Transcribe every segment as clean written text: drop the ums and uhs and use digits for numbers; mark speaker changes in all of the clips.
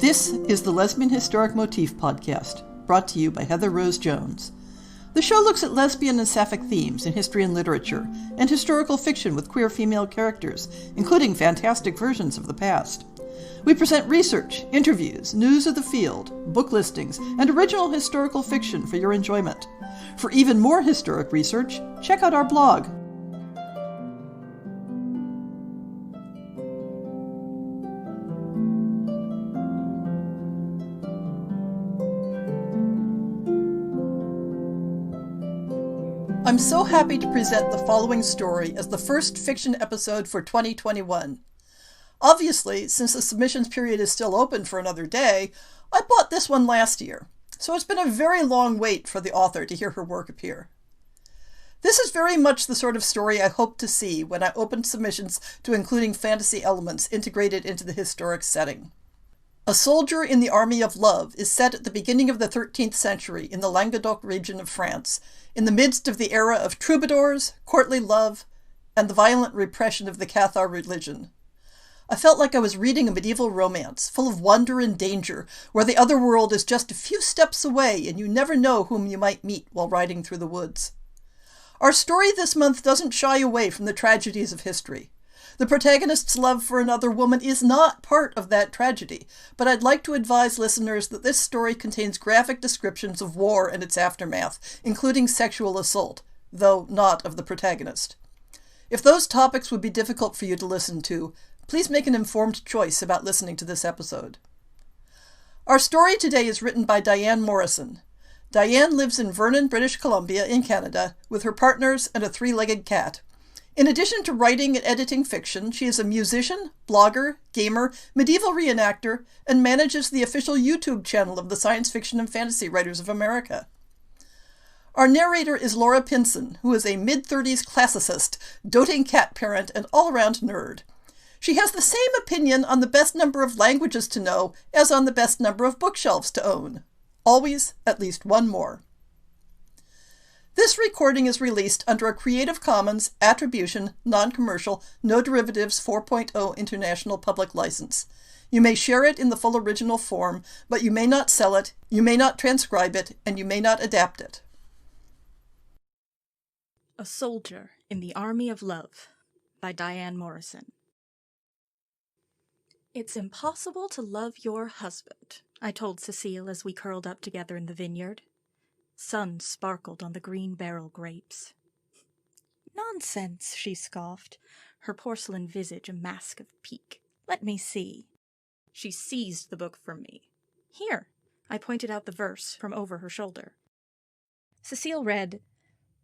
Speaker 1: This is the Lesbian Historic Motif Podcast, brought to you by Heather Rose Jones. The show looks at lesbian and sapphic themes in history and literature, and historical fiction with queer female characters, including fantastic versions of the past. We present research, interviews, news of the field, book listings, and original historical fiction for your enjoyment. For even more historic research, check out our blog. I'm so happy to present the following story as the first fiction episode for 2021. Obviously, since the submissions period is still open for another day, I bought this one last year, so it's been a very long wait for the author to hear her work appear. This is very much the sort of story I hoped to see when I opened submissions to including fantasy elements integrated into the historic setting. A Soldier in the Army of Love is set at the beginning of the 13th century in the Languedoc region of France, in the midst of the era of troubadours, courtly love, and the violent repression of the Cathar religion. I felt like I was reading a medieval romance, full of wonder and danger, where the other world is just a few steps away and you never know whom you might meet while riding through the woods. Our story this month doesn't shy away from the tragedies of history. The protagonist's love for another woman is not part of that tragedy, but I'd like to advise listeners that this story contains graphic descriptions of war and its aftermath, including sexual assault, though not of the protagonist. If those topics would be difficult for you to listen to, please make an informed choice about listening to this episode. Our story today is written by Diane Morrison. Diane lives in Vernon, British Columbia, in Canada, with her partners and a three-legged cat. In addition to writing and editing fiction, she is a musician, blogger, gamer, medieval reenactor, and manages the official YouTube channel of the Science Fiction and Fantasy Writers of America. Our narrator is Laura Pinson, who is a mid-30s classicist, doting cat parent, and all-around nerd. She has the same opinion on the best number of languages to know as on the best number of bookshelves to own. Always at least one more. This recording is released under a Creative Commons Attribution, Non-Commercial, No Derivatives 4.0 International Public License. You may share it in the full original form, but you may not sell it, you may not transcribe it, and you may not adapt it.
Speaker 2: A Soldier in the Army of Love by Diane Morrison. It's impossible to love your husband, I told Cecile as we curled up together in the vineyard. Sun sparkled on the green barrel grapes. Nonsense, she scoffed, her porcelain visage a mask of pique. Let me see. She seized the book from me. Here, I pointed out the verse from over her shoulder. Cecile read,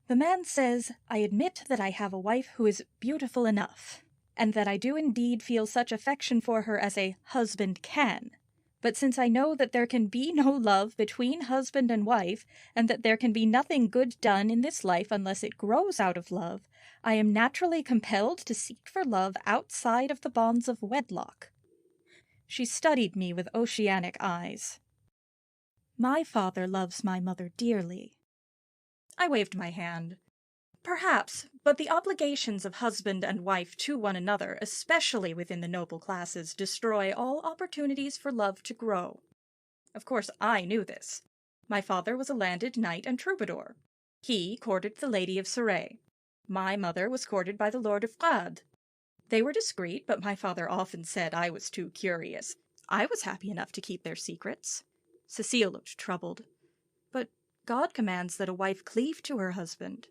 Speaker 2: "The man says, I admit that I have a wife who is beautiful enough, and that I do indeed feel such affection for her as a husband can. But since I know that there can be no love between husband and wife, and that there can be nothing good done in this life unless it grows out of love, I am naturally compelled to seek for love outside of the bonds of wedlock." She studied me with oceanic eyes. "My father loves my mother dearly." I waved my hand. "Perhaps, but the obligations of husband and wife to one another, especially within the noble classes, destroy all opportunities for love to grow." Of course I knew this. My father was a landed knight and troubadour. He courted the Lady of Surrey. My mother was courted by the Lord of Grade. They were discreet, but my father often said I was too curious. I was happy enough to keep their secrets. Cecile looked troubled. "But God commands that a wife cleave to her husband."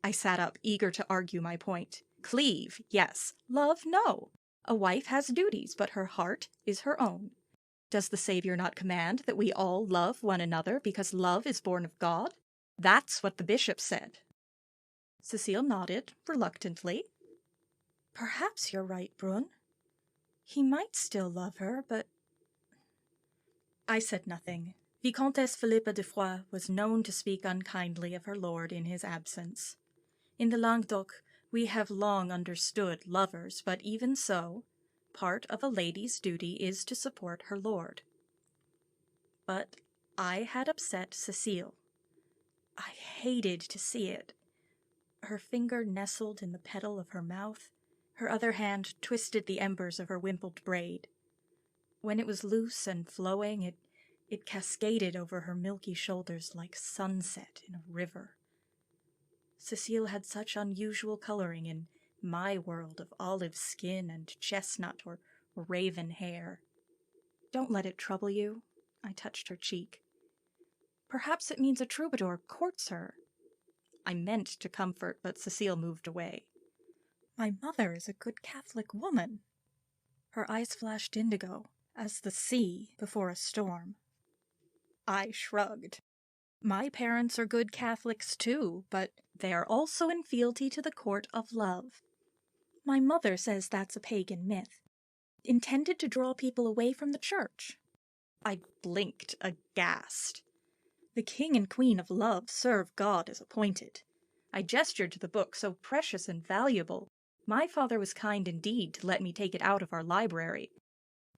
Speaker 2: I sat up, eager to argue my point. Cleave, yes. Love, no. A wife has duties, but her heart is her own. Does the Savior not command that we all love one another because love is born of God? That's what the bishop said. Cecile nodded, reluctantly. "Perhaps you're right, Brun. He might still love her, but—" I said nothing. Vicomtesse Philippa de Foix was known to speak unkindly of her lord in his absence. In the Languedoc, we have long understood lovers, but even so, part of a lady's duty is to support her lord. But I had upset Cecile. I hated to see it. Her finger nestled in the petal of her mouth, her other hand twisted the embers of her wimpled braid. When it was loose and flowing, it cascaded over her milky shoulders like sunset in a river. Cecile had such unusual coloring in my world of olive skin and chestnut or raven hair. Don't let it trouble you. I touched her cheek. Perhaps it means a troubadour courts her. I meant to comfort, but Cecile moved away. My mother is a good Catholic woman. Her eyes flashed indigo, as the sea before a storm. I shrugged. My parents are good Catholics too, but they are also in fealty to the court of love. My mother says that's a pagan myth, intended to draw people away from the church. I blinked, aghast. The king and queen of love serve God as appointed. I gestured to the book, so precious and valuable. My father was kind indeed to let me take it out of our library.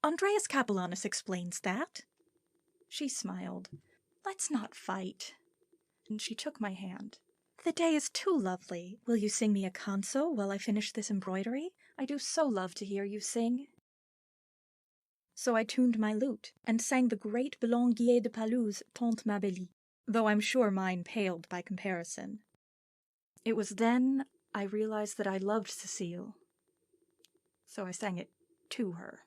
Speaker 2: Andreas Capellanus explains that. She smiled. Let's not fight. And she took my hand. The day is too lovely. Will you sing me a canso while I finish this embroidery? I do so love to hear you sing. So I tuned my lute, and sang the great Belanguier de Palou's Tante Mabélie, though I'm sure mine paled by comparison. It was then I realized that I loved Cecile, so I sang it to her.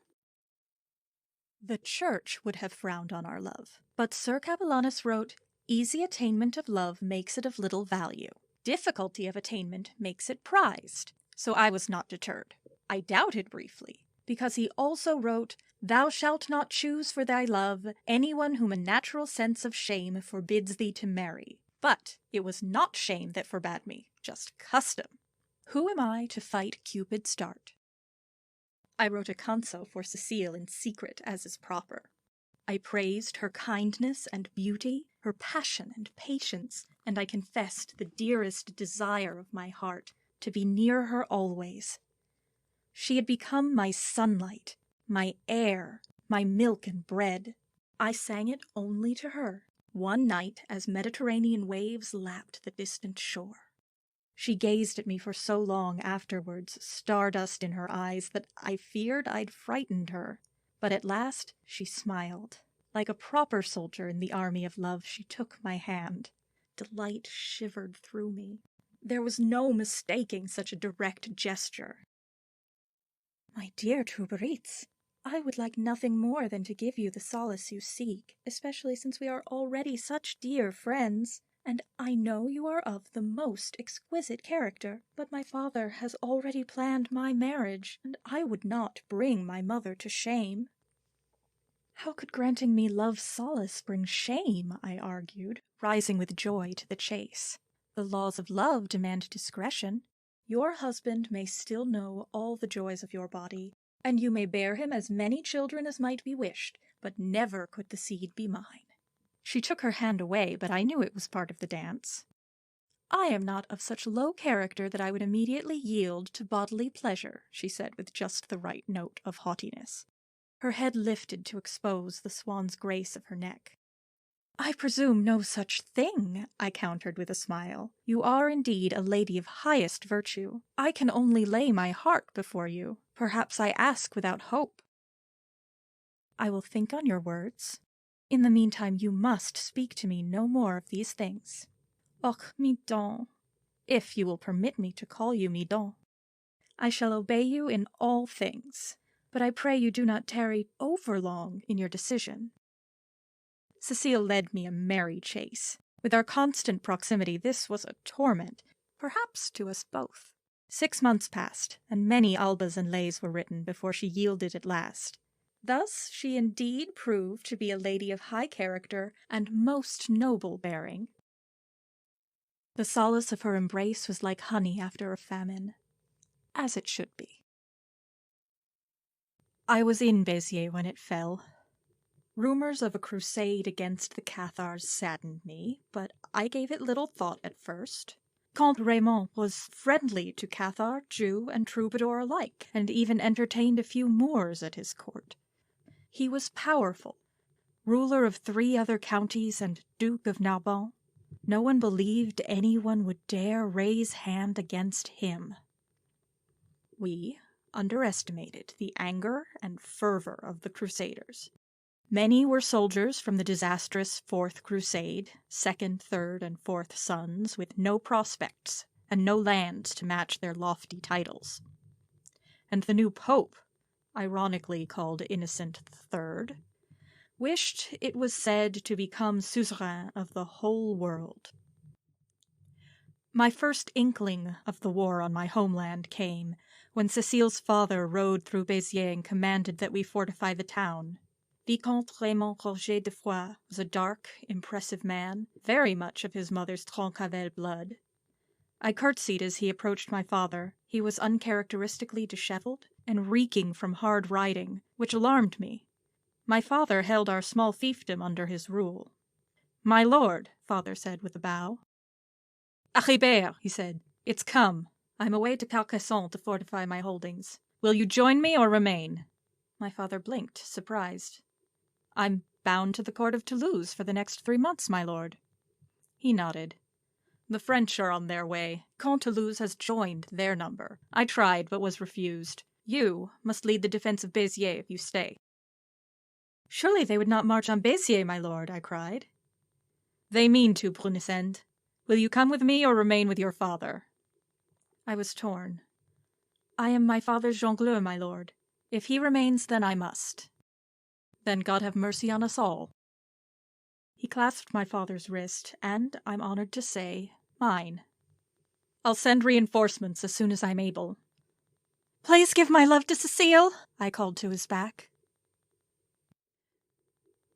Speaker 2: The church would have frowned on our love, but Sir Capellanus wrote, "Easy attainment of love makes it of little value. Difficulty of attainment makes it prized." So I was not deterred. I doubted briefly, because he also wrote, "Thou shalt not choose for thy love anyone whom a natural sense of shame forbids thee to marry." But it was not shame that forbade me, just custom. Who am I to fight Cupid's dart? I wrote a canso for Cecile in secret, as is proper. I praised her kindness and beauty, her passion and patience, and I confessed the dearest desire of my heart, to be near her always. She had become my sunlight, my air, my milk and bread. I sang it only to her, one night as Mediterranean waves lapped the distant shore. She gazed at me for so long afterwards, stardust in her eyes, that I feared I'd frightened her. But at last she smiled. Like a proper soldier in the army of love, she took my hand. Delight shivered through me. There was no mistaking such a direct gesture. My dear Troubadours, I would like nothing more than to give you the solace you seek, especially since we are already such dear friends. And I know you are of the most exquisite character, but my father has already planned my marriage, and I would not bring my mother to shame. How could granting me love's solace bring shame? I argued, rising with joy to the chase. The laws of love demand discretion. Your husband may still know all the joys of your body, and you may bear him as many children as might be wished, but never could the seed be mine. She took her hand away, but I knew it was part of the dance. I am not of such low character that I would immediately yield to bodily pleasure, she said with just the right note of haughtiness. Her head lifted to expose the swan's grace of her neck. I presume no such thing, I countered with a smile. You are indeed a lady of highest virtue. I can only lay my heart before you. Perhaps I ask without hope. I will think on your words. In the meantime, you must speak to me no more of these things. Och, midon, if you will permit me to call you midon. I shall obey you in all things, but I pray you do not tarry overlong in your decision. Cecile led me a merry chase. With our constant proximity, this was a torment, perhaps to us both. 6 months passed, and many albas and lays were written before she yielded at last. Thus she indeed proved to be a lady of high character and most noble bearing. The solace of her embrace was like honey after a famine, as it should be. I was in Béziers when it fell. Rumors of a crusade against the Cathars saddened me, but I gave it little thought at first. Count Raymond was friendly to Cathar, Jew, and troubadour alike, and even entertained a few Moors at his court. He was powerful, ruler of 3 other counties and Duke of Narbonne. No one believed anyone would dare raise hand against him. We, underestimated the anger and fervor of the Crusaders. Many were soldiers from the disastrous Fourth Crusade, Second, Third, and Fourth Sons, with no prospects and no lands to match their lofty titles. And the new pope, ironically called Innocent III, wished, it was said, to become suzerain of the whole world. My first inkling of the war on my homeland came when Cécile's father rode through Béziers and commanded that we fortify the town. Vicomte Raymond Roger de Foix was a dark, impressive man, very much of his mother's Troncavel blood. I curtsied as he approached my father. He was uncharacteristically disheveled and reeking from hard riding, which alarmed me. My father held our small fiefdom under his rule. "My lord," father said with a bow. "Achibert," he said, "it's come. I'm away to Carcassonne to fortify my holdings. Will you join me or remain?" My father blinked, surprised. "I'm bound to the court of Toulouse for the next 3 months, my lord." He nodded. "The French are on their way. Comte Toulouse has joined their number. I tried, but was refused. You must lead the defense of Béziers if you stay." "Surely they would not march on Béziers, my lord," I cried. "They mean to, Brunesend. Will you come with me or remain with your father?" I was torn. "I am my father's jongleur, my lord. If he remains, then I must." "Then God have mercy on us all." He clasped my father's wrist, and, I'm honored to say, mine. "I'll send reinforcements as soon as I'm able." "Please give my love to Cécile," I called to his back.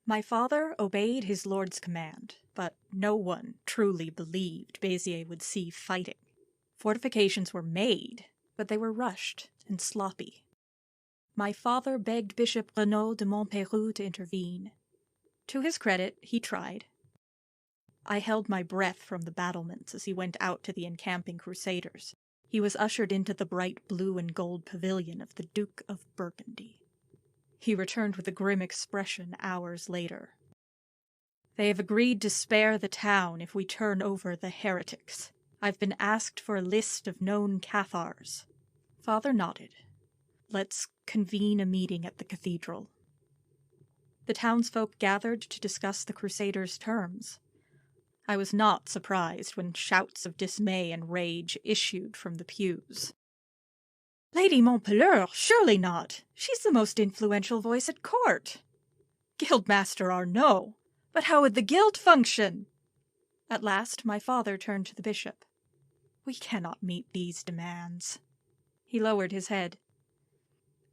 Speaker 2: My father obeyed his lord's command, but no one truly believed Béziers would see fighting. Fortifications were made, but they were rushed and sloppy. My father begged Bishop Renaud de Montpeyroux to intervene. To his credit, he tried. I held my breath from the battlements as he went out to the encamping Crusaders. He was ushered into the bright blue and gold pavilion of the Duke of Burgundy. He returned with a grim expression hours later. "They have agreed to spare the town if we turn over the heretics. I've been asked for a list of known Cathars." Father nodded. "Let's convene a meeting at the cathedral." The townsfolk gathered to discuss the Crusaders' terms. I was not surprised when shouts of dismay and rage issued from the pews. "Lady Montpellier, surely not! She's the most influential voice at court." "Guildmaster Arnaud! But how would the guild function?" At last my father turned to the bishop. "We cannot meet these demands." He lowered his head.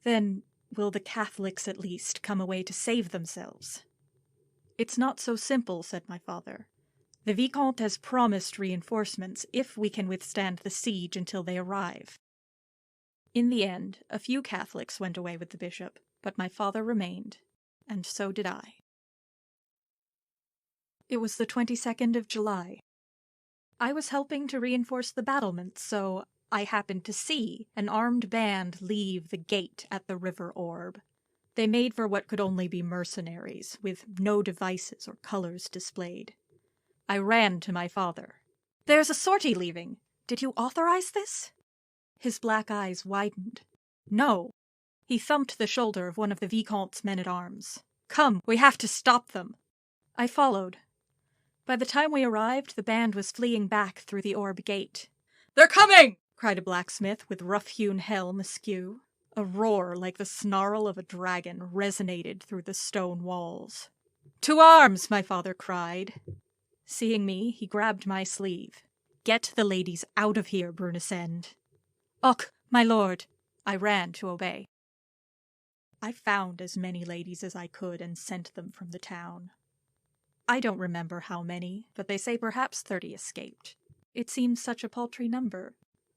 Speaker 2: "Then will the Catholics at least come away to save themselves?" "It's not so simple," said my father. "The Vicomte has promised reinforcements if we can withstand the siege until they arrive." In the end, a few Catholics went away with the bishop, but my father remained, and so did I. It was the 22nd of July. I was helping to reinforce the battlements, so I happened to see an armed band leave the gate at the River Orb. They made for what could only be mercenaries, with no devices or colors displayed. I ran to my father. "There's a sortie leaving. Did you authorize this?" His black eyes widened. "No." He thumped the shoulder of one of the Vicomte's men-at-arms. "Come, we have to stop them." I followed. By the time we arrived, the band was fleeing back through the Orb gate. "They're coming!" cried a blacksmith with rough-hewn helm askew. A roar like the snarl of a dragon resonated through the stone walls. "To arms!" my father cried. Seeing me, he grabbed my sleeve. "Get the ladies out of here, Brunesend." "Och, my lord!" I ran to obey. I found as many ladies as I could and sent them from the town. I don't remember how many, but they say perhaps 30 escaped. It seems such a paltry number.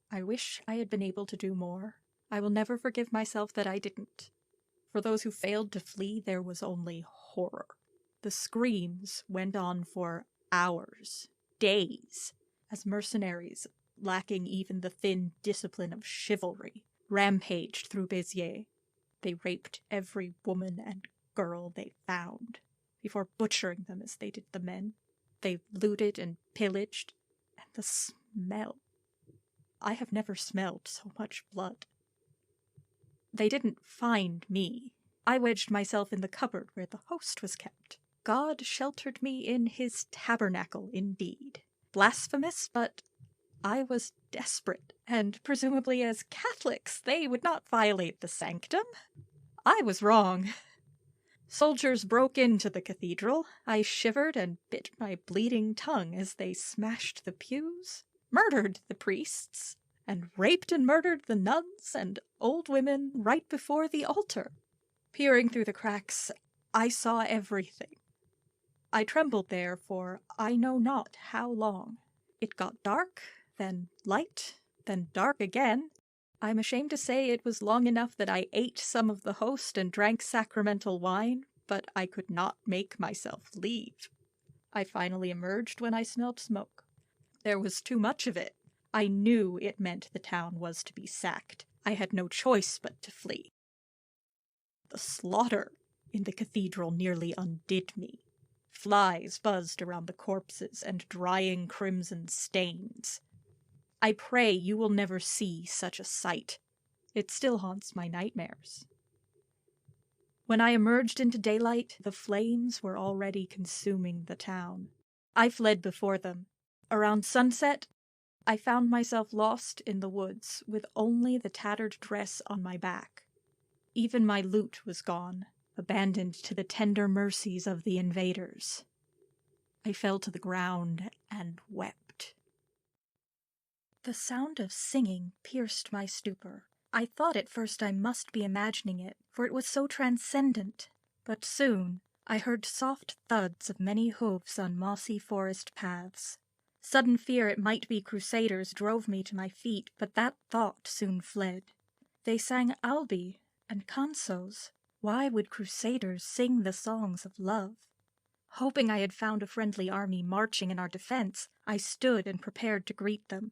Speaker 2: I wish I had been able to do more. I will never forgive myself that I didn't. For those who failed to flee, there was only horror. The screams went on for hours, days, as mercenaries, lacking even the thin discipline of chivalry, rampaged through Béziers. They raped every woman and girl they found, before butchering them as they did the men. They looted and pillaged, and the smell. I have never smelled so much blood. They didn't find me. I wedged myself in the cupboard where the host was kept. God sheltered me in his tabernacle, indeed. Blasphemous, but I was desperate, and presumably as Catholics they would not violate the sanctum. I was wrong. Soldiers broke into the cathedral. I shivered and bit my bleeding tongue as they smashed the pews, murdered the priests, and raped and murdered the nuns and old women right before the altar. Peering through the cracks, I saw everything. I trembled there for I know not how long. It got dark, then light, then dark again. I'm ashamed to say it was long enough that I ate some of the host and drank sacramental wine, but I could not make myself leave. I finally emerged when I smelled smoke. There was too much of it. I knew it meant the town was to be sacked. I had no choice but to flee. The slaughter in the cathedral nearly undid me. Flies buzzed around the corpses and drying crimson stains. I pray you will never see such a sight. It still haunts my nightmares. When I emerged into daylight, the flames were already consuming the town. I fled before them. Around sunset, I found myself lost in the woods with only the tattered dress on my back. Even my loot was gone, abandoned to the tender mercies of the invaders. I fell to the ground and wept. The sound of singing pierced my stupor. I thought at first I must be imagining it, for it was so transcendent. But soon I heard soft thuds of many hooves on mossy forest paths. Sudden fear it might be crusaders drove me to my feet, but that thought soon fled. They sang albi and cansos. Why would crusaders sing the songs of love? Hoping I had found a friendly army marching in our defense, I stood and prepared to greet them.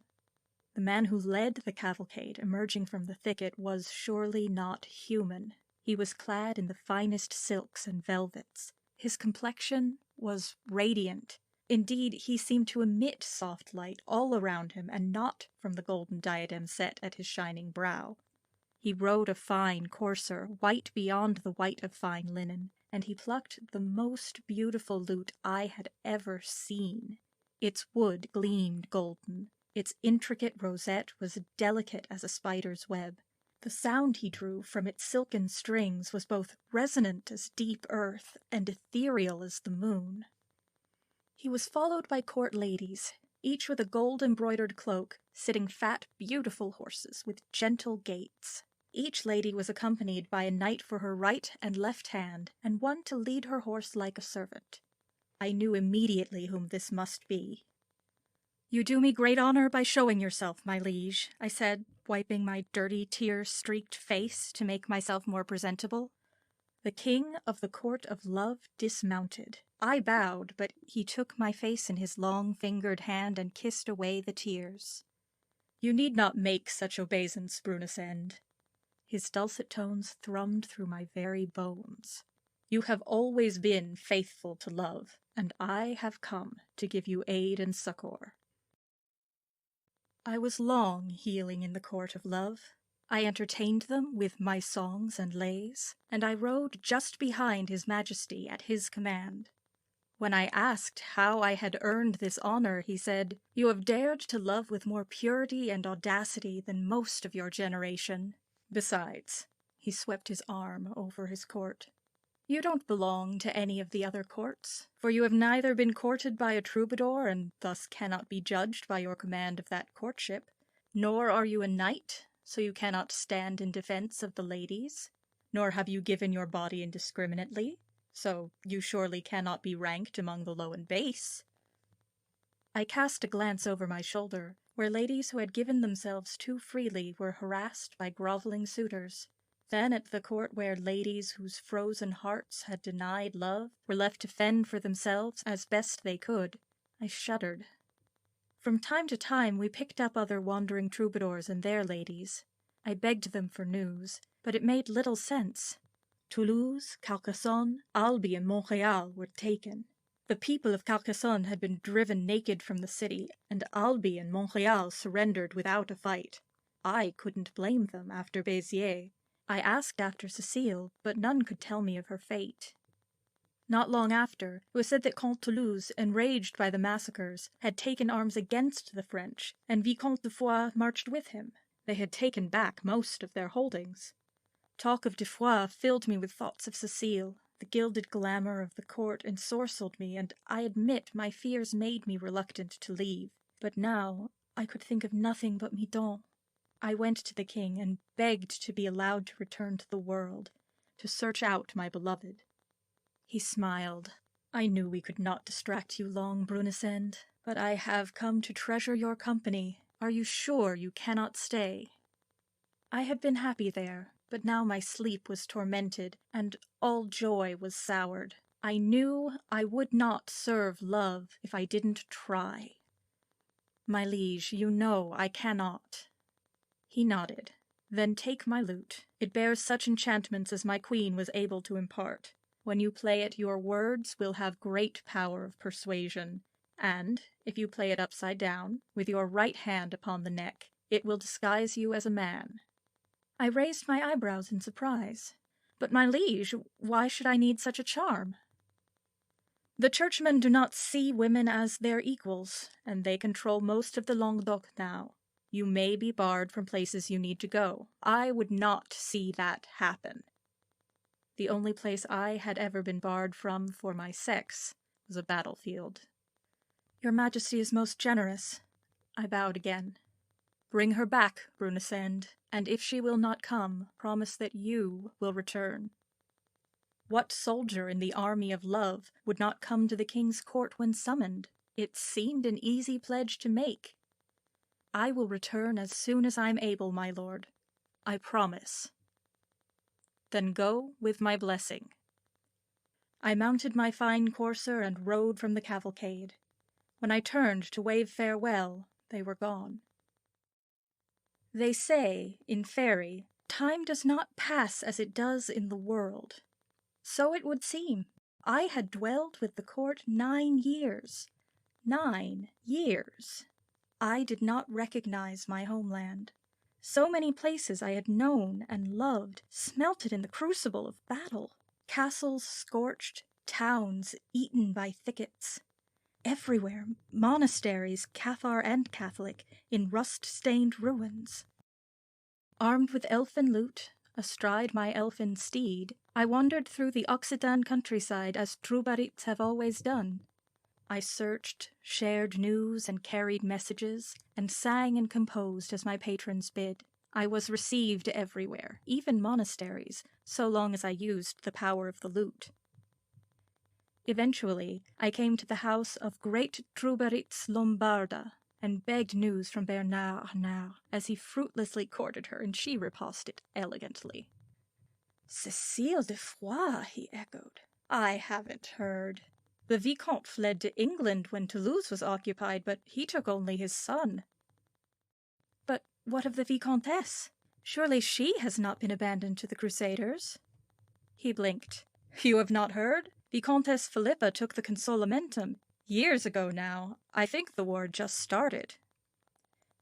Speaker 2: The man who led the cavalcade, emerging from the thicket, was surely not human. He was clad in the finest silks and velvets. His complexion was radiant. Indeed, he seemed to emit soft light all around him, and not from the golden diadem set at his shining brow. He rode a fine courser, white beyond the white of fine linen, and he plucked the most beautiful lute I had ever seen. Its wood gleamed golden. Its intricate rosette was delicate as a spider's web. The sound he drew from its silken strings was both resonant as deep earth and ethereal as the moon. He was followed by court ladies, each with a gold-embroidered cloak, sitting fat, beautiful horses with gentle gaits. Each lady was accompanied by a knight for her right and left hand, and one to lead her horse like a servant. I knew immediately whom this must be. "You do me great honor by showing yourself, my liege," I said, wiping my dirty, tear-streaked face to make myself more presentable. The king of the court of love dismounted. I bowed, but he took my face in his long-fingered hand and kissed away the tears. "You need not make such obeisance, Brunasend." His dulcet tones thrummed through my very bones. "You have always been faithful to love, and I have come to give you aid and succor." I was long healing in the court of love. I entertained them with my songs and lays, and I rode just behind his majesty at his command. When I asked how I had earned this honor, he said, "You have dared to love with more purity and audacity than most of your generation. Besides," he swept his arm over his court, "you don't belong to any of the other courts, for you have neither been courted by a troubadour and thus cannot be judged by your command of that courtship, nor are you a knight, so you cannot stand in defense of the ladies, nor have you given your body indiscriminately, so you surely cannot be ranked among the low and base." I cast a glance over my shoulder, where ladies who had given themselves too freely were harassed by groveling suitors. Then at the court where ladies whose frozen hearts had denied love were left to fend for themselves as best they could, I shuddered. From time to time we picked up other wandering troubadours and their ladies. I begged them for news, but it made little sense. Toulouse, Carcassonne, Albi, and Montreal were taken. The people of Carcassonne had been driven naked from the city, and Albi and Montreal surrendered without a fight. I couldn't blame them after Béziers. I asked after Cecile, but none could tell me of her fate. Not long after, it was said that Comte Toulouse, enraged by the massacres, had taken arms against the French, and Vicomte de Foix marched with him. They had taken back most of their holdings. Talk of de Foix filled me with thoughts of Cecile. The gilded glamour of the court ensorcelled me, and I admit my fears made me reluctant to leave. But now I could think of nothing but Midon. I went to the king and begged to be allowed to return to the world, to search out my beloved. He smiled. I knew we could not distract you long, Brunesend, but I have come to treasure your company. Are you sure you cannot stay? I had been happy there, but now my sleep was tormented, and all joy was soured. I knew I would not serve love if I didn't try. My liege, you know I cannot. He nodded. Then take my lute. It bears such enchantments as my queen was able to impart. When you play it, your words will have great power of persuasion, and, if you play it upside down, with your right hand upon the neck, it will disguise you as a man. I raised my eyebrows in surprise. But, my liege, why should I need such a charm? The churchmen do not see women as their equals, and they control most of the Languedoc now. You may be barred from places you need to go. I would not see that happen. The only place I had ever been barred from for my sex was a battlefield. Your Majesty is most generous. I bowed again. Bring her back, Brunesend, and if she will not come, promise that you will return. What soldier in the army of love would not come to the king's court when summoned? It seemed an easy pledge to make. I will return as soon as I'm able, my lord. I promise. Then go with my blessing. I mounted my fine courser and rode from the cavalcade. When I turned to wave farewell, they were gone. They say, in Faerie, time does not pass as it does in the world. So it would seem. I had dwelled with the court 9 years. 9 years. I did not recognize my homeland. So many places I had known and loved smelted in the crucible of battle. Castles scorched, towns eaten by thickets. Everywhere, monasteries, Cathar and Catholic, in rust-stained ruins. Armed with elfin lute, astride my elfin steed, I wandered through the Occitan countryside as troubadours have always done. I searched, shared news and carried messages, and sang and composed as my patrons bid. I was received everywhere, even monasteries, so long as I used the power of the lute. Eventually, I came to the house of great Troubadours Lombarda, and begged news from Bernard Arnault, as he fruitlessly courted her, and she riposted elegantly. Cecile de Foix, he echoed. I haven't heard. The Vicomte fled to England when Toulouse was occupied, but he took only his son. But what of the Vicomtesse? Surely she has not been abandoned to the Crusaders? He blinked. You have not heard? Vicomtesse Philippa took the Consolamentum. Years ago now. I think the war just started.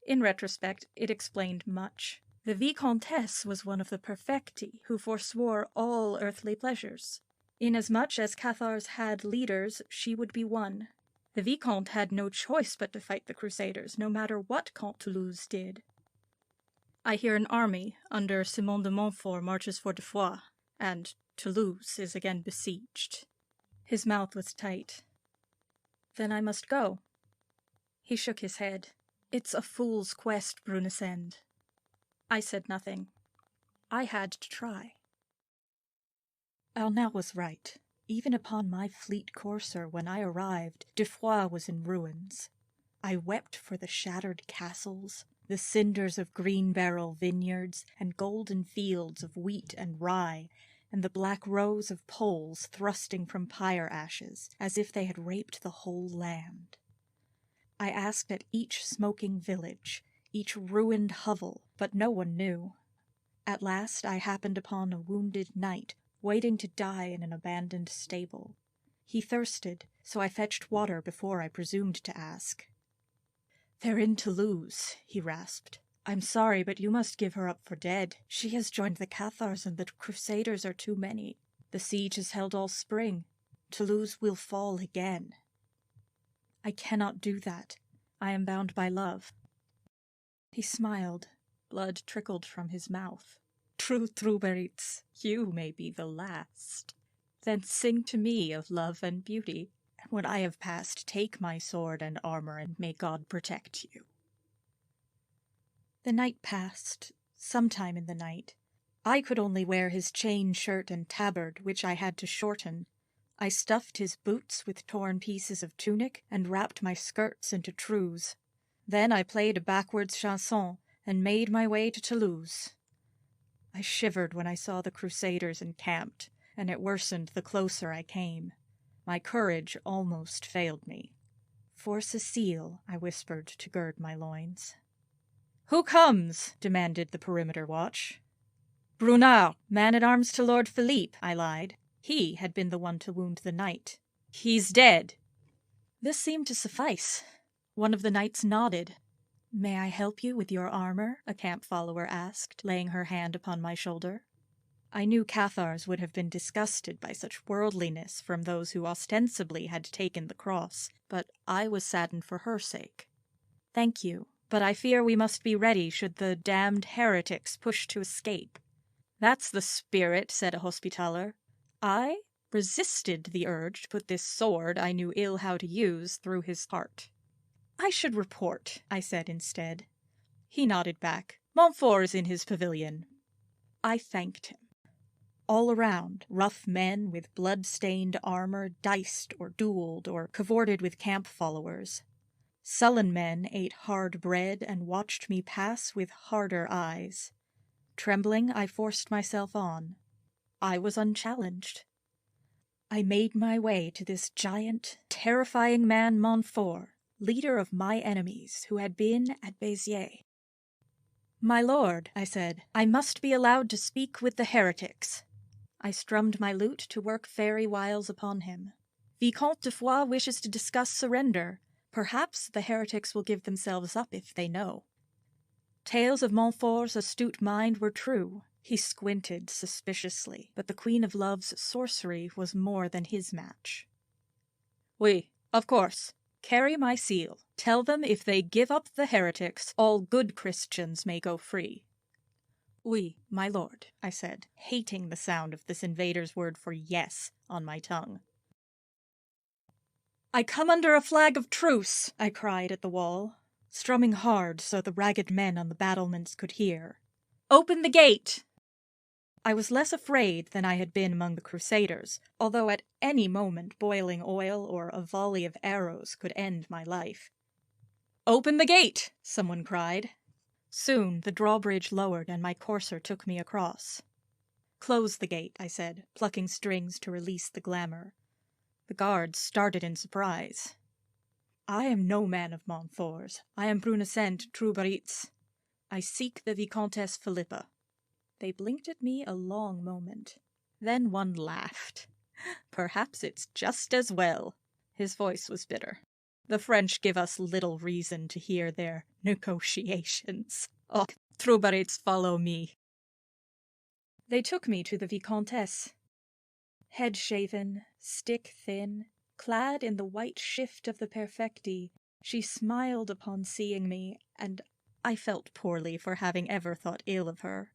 Speaker 2: In retrospect, it explained much. The Vicomtesse was one of the perfecti who forswore all earthly pleasures. Inasmuch as Cathars had leaders, she would be one. The Vicomte had no choice but to fight the Crusaders, no matter what Comte Toulouse did. I hear an army under Simon de Montfort marches for de Foix, and Toulouse is again besieged. His mouth was tight. Then I must go. He shook his head. It's a fool's quest, Brunesend. I said nothing. I had to try. Arnault was right. Even upon my fleet courser, when I arrived, de Foix was in ruins. I wept for the shattered castles, the cinders of green barrel vineyards, and golden fields of wheat and rye, and the black rows of poles thrusting from pyre ashes, as if they had raped the whole land. I asked at each smoking village, each ruined hovel, but no one knew. At last I happened upon a wounded knight, waiting to die in an abandoned stable. He thirsted, so I fetched water before I presumed to ask. "They're in Toulouse," he rasped. I'm sorry, but you must give her up for dead. She has joined the Cathars, and the Crusaders are too many. The siege is held all spring. Toulouse will fall again. I cannot do that. I am bound by love. He smiled. Blood trickled from his mouth. True, Truberitz, you may be the last. Then sing to me of love and beauty. And when I have passed, take my sword and armor, and may God protect you. The night passed. Sometime in the night. I could only wear his chain shirt and tabard, which I had to shorten. I stuffed his boots with torn pieces of tunic, and wrapped my skirts into trews. Then I played a backwards chanson, and made my way to Toulouse. I shivered when I saw the Crusaders encamped, and it worsened the closer I came. My courage almost failed me. For Cecile, I whispered to gird my loins. Who comes? Demanded the perimeter watch. Brunard, man-at-arms to Lord Philippe, I lied. He had been the one to wound the knight. He's dead. This seemed to suffice. One of the knights nodded. May I help you with your armor? A camp follower asked, laying her hand upon my shoulder. I knew Cathars would have been disgusted by such worldliness from those who ostensibly had taken the cross, but I was saddened for her sake. Thank you, but I fear we must be ready should the damned heretics push to escape. That's the spirit, said a Hospitaller. I resisted the urge to put this sword I knew ill how to use through his heart. I should report, I said instead. He nodded back. Montfort is in his pavilion. I thanked him. All around, rough men with blood-stained armor diced or dueled or cavorted with camp followers. Sullen men ate hard bread and watched me pass with harder eyes. Trembling, I forced myself on. I was unchallenged. I made my way to this giant, terrifying man Montfort, leader of my enemies, who had been at Béziers. My lord, I said, I must be allowed to speak with the heretics. I strummed my lute to work fairy wiles upon him. Vicomte de Foix wishes to discuss surrender. Perhaps the heretics will give themselves up if they know. Tales of Montfort's astute mind were true. He squinted suspiciously, but the Queen of Love's sorcery was more than his match. Oui, of course. Carry my seal. Tell them if they give up the heretics, all good Christians may go free. Oui, my lord, I said, hating the sound of this invader's word for yes on my tongue. I come under a flag of truce, I cried at the wall, strumming hard so the ragged men on the battlements could hear. Open the gate! I was less afraid than I had been among the Crusaders, although at any moment boiling oil or a volley of arrows could end my life. Open the gate! Someone cried. Soon the drawbridge lowered and my courser took me across. Close the gate, I said, plucking strings to release the glamour. The guards started in surprise. I am no man of Montfort's. I am Brunacent Truberitz. I seek the Vicomtesse Philippa. They blinked at me a long moment. Then one laughed. Perhaps it's just as well. His voice was bitter. The French give us little reason to hear their negotiations. Oh, Truberitz, follow me. They took me to the Vicomtesse. Head-shaven, stick-thin, clad in the white shift of the perfecti, she smiled upon seeing me, and I felt poorly for having ever thought ill of her.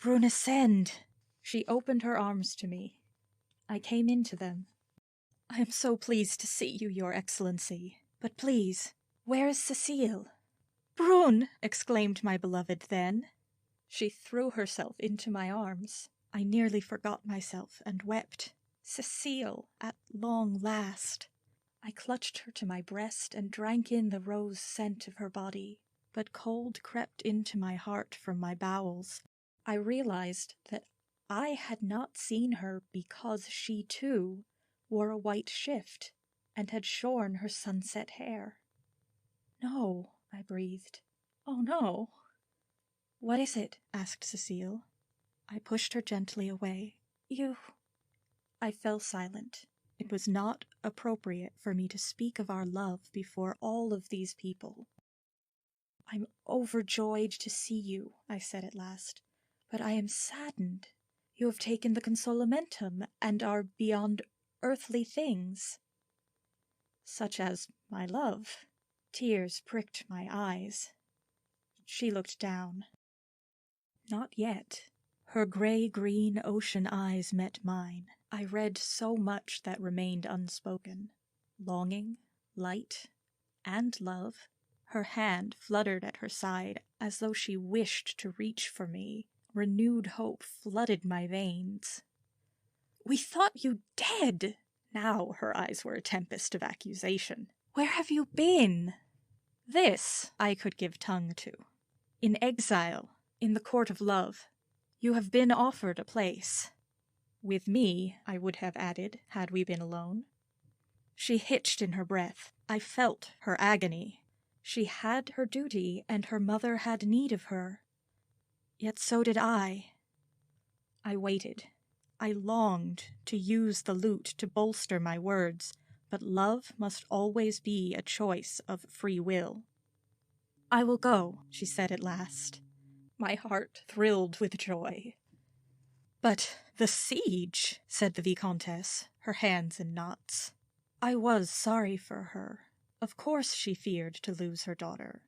Speaker 2: Brunacend! She opened her arms to me. I came into them. I am so pleased to see you, Your Excellency. But please, where is Cecile? Brune! Exclaimed my beloved then. She threw herself into my arms. I nearly forgot myself and wept. Cecile, at long last. I clutched her to my breast and drank in the rose scent of her body. But cold crept into my heart from my bowels. I realized that I had not seen her because she, too, wore a white shift and had shorn her sunset hair. No, I breathed. Oh, no. What is it? Asked Cecile. I pushed her gently away. You... I fell silent. It was not appropriate for me to speak of our love before all of these people. I'm overjoyed to see you, I said at last, but I am saddened. You have taken the consolamentum and are beyond earthly things. Such as my love. Tears pricked my eyes. She looked down. Not yet. Her gray-green ocean eyes met mine. I read so much that remained unspoken. Longing, light, and love. Her hand fluttered at her side as though she wished to reach for me. Renewed hope flooded my veins. "We thought you dead!" Now her eyes were a tempest of accusation. "Where have you been?" This I could give tongue to. In exile, in the court of love. You have been offered a place. With me, I would have added, had we been alone. She hitched in her breath. I felt her agony. She had her duty, and her mother had need of her. Yet so did I. I waited. I longed to use the lute to bolster my words, but love must always be a choice of free will. "I will go," she said at last. My heart thrilled with joy. "But the siege," said the Vicomtesse, her hands in knots. I was sorry for her. Of course she feared to lose her daughter.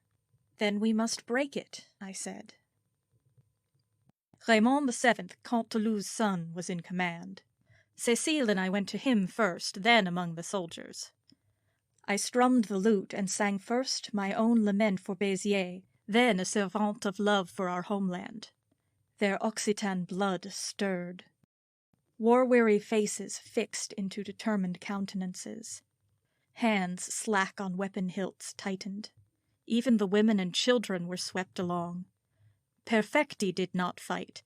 Speaker 2: "Then we must break it," I said. Raymond VII, Comte Toulouse's son, was in command. Cécile and I went to him first, then among the soldiers. I strummed the lute and sang first my own lament for Béziers, then a servant of love for our homeland. Their Occitan blood stirred. War-weary faces fixed into determined countenances. Hands slack on weapon hilts tightened. Even the women and children were swept along. Perfecti did not fight,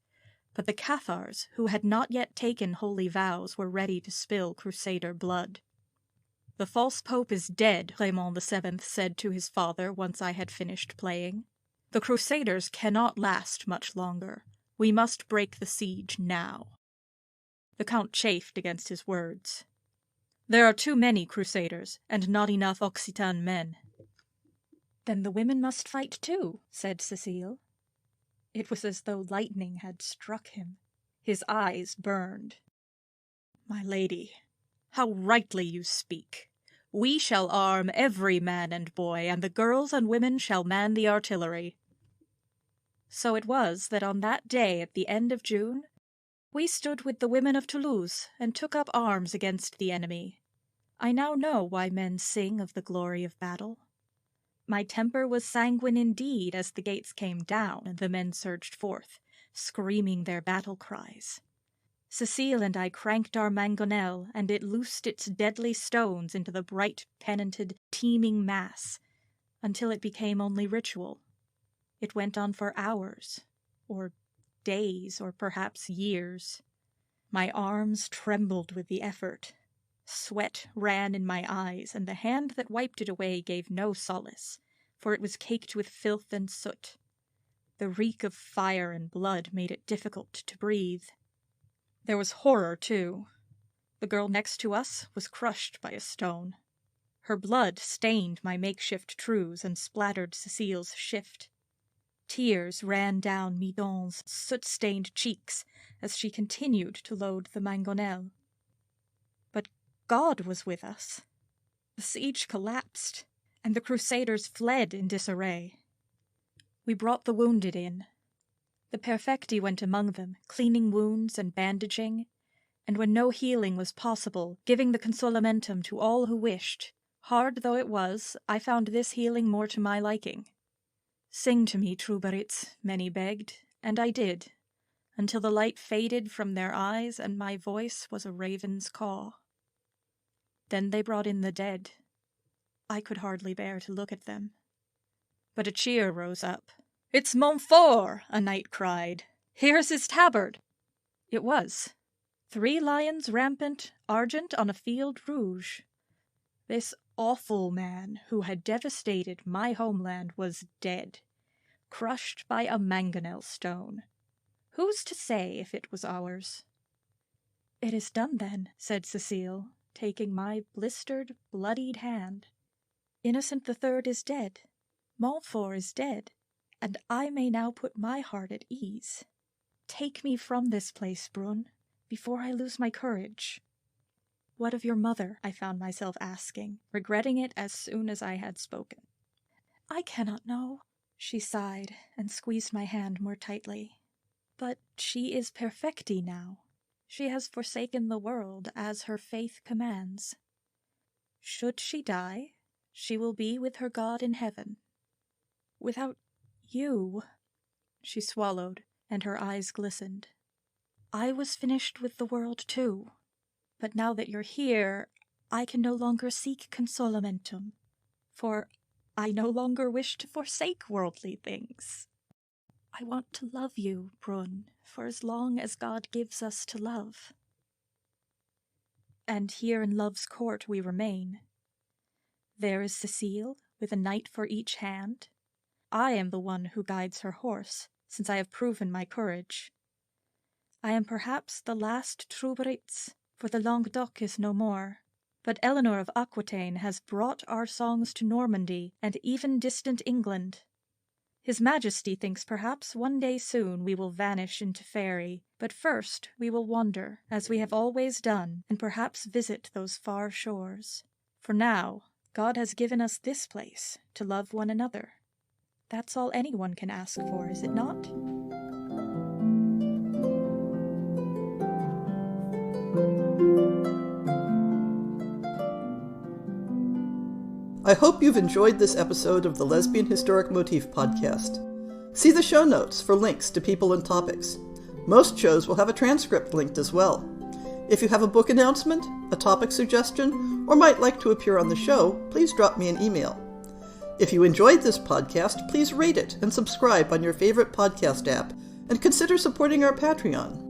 Speaker 2: but the Cathars, who had not yet taken holy vows, were ready to spill crusader blood. "The false pope is dead," Raymond VII said to his father once I had finished playing. "The crusaders cannot last much longer. We must break the siege now." The Count chafed against his words. "There are too many crusaders, and not enough Occitan men." "Then the women must fight too," said Cécile. It was as though lightning had struck him. His eyes burned. "My lady, how rightly you speak. We shall arm every man and boy, and the girls and women shall man the artillery." So it was that on that day at the end of June, we stood with the women of Toulouse and took up arms against the enemy. I now know why men sing of the glory of battle. My temper was sanguine indeed as the gates came down and the men surged forth, screaming their battle cries. Cécile and I cranked our mangonel, and it loosed its deadly stones into the bright, pennanted, teeming mass, until it became only ritual. It went on for hours, or days, or perhaps years. My arms trembled with the effort. Sweat ran in my eyes, and the hand that wiped it away gave no solace, for it was caked with filth and soot. The reek of fire and blood made it difficult to breathe. There was horror, too. The girl next to us was crushed by a stone. Her blood stained my makeshift trews and splattered Cécile's shift. Tears ran down Midon's soot-stained cheeks as she continued to load the mangonel. But God was with us. The siege collapsed, and the crusaders fled in disarray. We brought the wounded in. The Perfecti went among them, cleaning wounds and bandaging, and when no healing was possible, giving the consolamentum to all who wished. Hard though it was, I found this healing more to my liking. "Sing to me, Troubaritz," many begged, and I did, until the light faded from their eyes and my voice was a raven's caw. Then they brought in the dead. I could hardly bear to look at them. But a cheer rose up. "It's Montfort!" a knight cried. "Here's his tabard!" It was. 3 lions rampant, argent on a field rouge. This awful man who had devastated my homeland was dead, crushed by a mangonel stone. Who's to say if it was ours? "It is done, then," said Cécile, taking my blistered, bloodied hand. "Innocent III is dead. Montfort is dead, and I may now put my heart at ease. Take me from this place, Brunn, before I lose my courage. What of your mother? I found myself asking, regretting it as soon as I had spoken. I cannot know, she sighed and squeezed my hand more tightly. But she is perfecti now. She has forsaken the world as her faith commands. Should she die, she will be with her God in heaven. Without you, she swallowed, and her eyes glistened. I was finished with the world too, but now that you're here, I can no longer seek consolamentum, for I no longer wish to forsake worldly things. I want to love you, Brunn, for as long as God gives us to love. And here in love's court we remain. There is Cecile, with a knight for each hand. I am the one who guides her horse, since I have proven my courage. I am perhaps the last Troubritz, for the Languedoc is no more. But Eleanor of Aquitaine has brought our songs to Normandy and even distant England. His Majesty thinks perhaps one day soon we will vanish into fairy, but first we will wander, as we have always done, and perhaps visit those far shores. For now, God has given us this place to love one another. That's all anyone can ask for, is it not?
Speaker 1: I hope you've enjoyed this episode of the Lesbian Historic Motif Podcast. See the show notes for links to people and topics. Most shows will have a transcript linked as well. If you have a book announcement, a topic suggestion, or might like to appear on the show, please drop me an email. If you enjoyed this podcast, please rate it and subscribe on your favorite podcast app, and consider supporting our Patreon.